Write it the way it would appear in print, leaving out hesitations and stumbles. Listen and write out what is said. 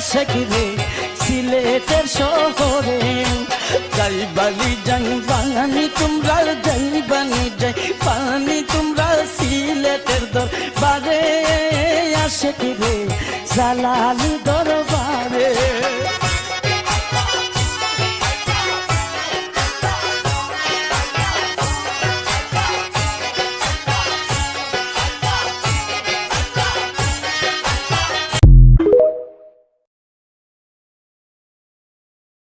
আসে রে সিলেটের শহরে যাইবানি যাইবানি তোমরা যাইবানি যাইবানি তোমরা সিলেটের দরবারে আসে রে জালালি দর